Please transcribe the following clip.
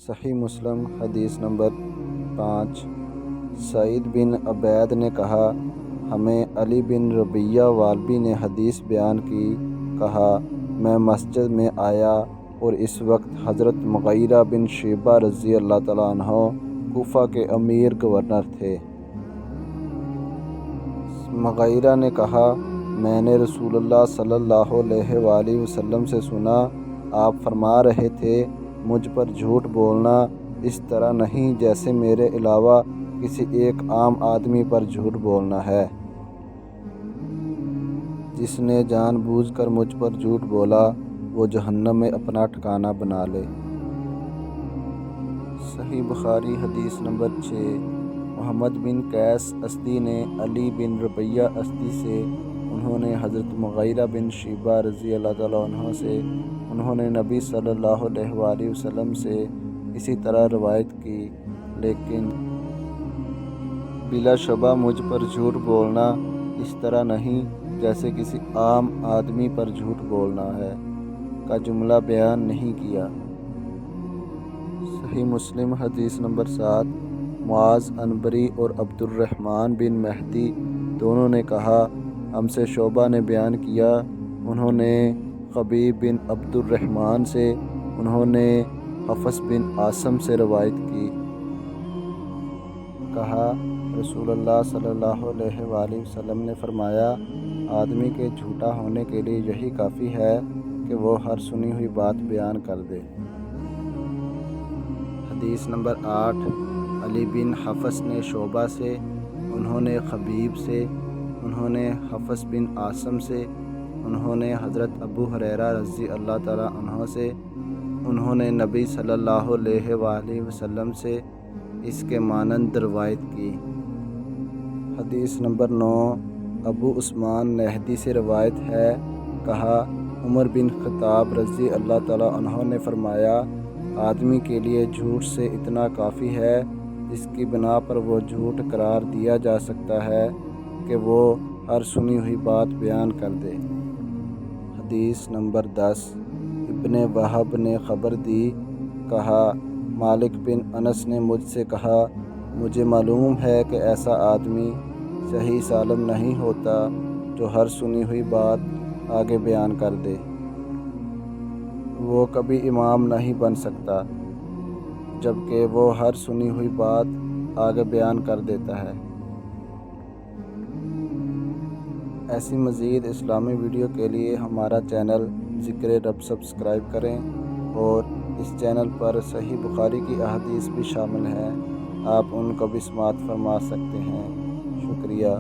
صحیح مسلم حدیث نمبر 5۔ سعید بن عبید نے کہا، ہمیں علی بن ربیعہ والبی نے حدیث بیان کی، کہا میں مسجد میں آیا اور اس وقت حضرت مغیرہ بن شعبہ رضی اللہ تعالیٰ عنہ کوفہ کے امیر گورنر تھے۔ مغیرہ نے کہا، میں نے رسول اللہ صلی اللہ علیہ وآلہ وسلم سے سنا، آپ فرما رہے تھے مجھ پر جھوٹ بولنا اس طرح نہیں جیسے میرے علاوہ کسی ایک عام آدمی پر جھوٹ بولنا ہے۔ جس نے جان بوجھ کر مجھ پر جھوٹ بولا وہ جہنم میں اپنا ٹھکانہ بنا لے۔ صحیح بخاری حدیث نمبر 6۔ محمد بن قیس اسدی نے علی بن ربیعہ اسدی سے، انہوں نے حضرت مغیرہ بن شعبہ رضی اللہ تعالیٰ عنہ سے، انہوں نے نبی صلی اللہ علیہ وآلہ وسلم سے اسی طرح روایت کی، لیکن بلا شبہ مجھ پر جھوٹ بولنا اس طرح نہیں جیسے کسی عام آدمی پر جھوٹ بولنا ہے کا جملہ بیان نہیں کیا۔ صحیح مسلم حدیث نمبر 7۔ معاذ عنبری اور عبد الرحمن بن مہدی دونوں نے کہا، ہم سے شعبہ نے بیان کیا، انہوں نے خبیب بن عبد الرحمن سے، انہوں نے حفص بن عاصم سے روایت کی، کہا رسول اللہ صلی اللہ علیہ وآلہ وسلم نے فرمایا، آدمی کے جھوٹا ہونے کے لیے یہی کافی ہے کہ وہ ہر سنی ہوئی بات بیان کر دے۔ حدیث نمبر 8۔ علی بن حفص نے شعبہ سے، انہوں نے خبیب سے، انہوں نے حفص بن عاصم سے، انہوں نے حضرت ابو ہریرہ رضی اللہ تعالیٰ عنہ سے، انہوں نے نبی صلی اللہ علیہ وآلہ وسلم سے اس کے مانند روایت کی۔ حدیث نمبر 9۔ ابو عثمان نہدی سے روایت ہے، کہا عمر بن خطاب رضی اللہ تعالیٰ عنہ نے فرمایا، آدمی کے لیے جھوٹ سے اتنا کافی ہے جس کی بنا پر وہ جھوٹ قرار دیا جا سکتا ہے کہ وہ ہر سنی ہوئی بات بیان کر دے۔ حدیث نمبر 10۔ ابن وہب نے خبر دی، کہا مالک بن انس نے مجھ سے کہا، مجھے معلوم ہے کہ ایسا آدمی صحیح سالم نہیں ہوتا جو ہر سنی ہوئی بات آگے بیان کر دے، وہ کبھی امام نہیں بن سکتا جبکہ وہ ہر سنی ہوئی بات آگے بیان کر دیتا ہے۔ ایسی مزید اسلامی ویڈیو کے لیے ہمارا چینل ذکر رب سبسکرائب کریں، اور اس چینل پر صحیح بخاری کی احادیث بھی شامل ہیں، آپ ان کو بھی سماعت فرما سکتے ہیں۔ شکریہ۔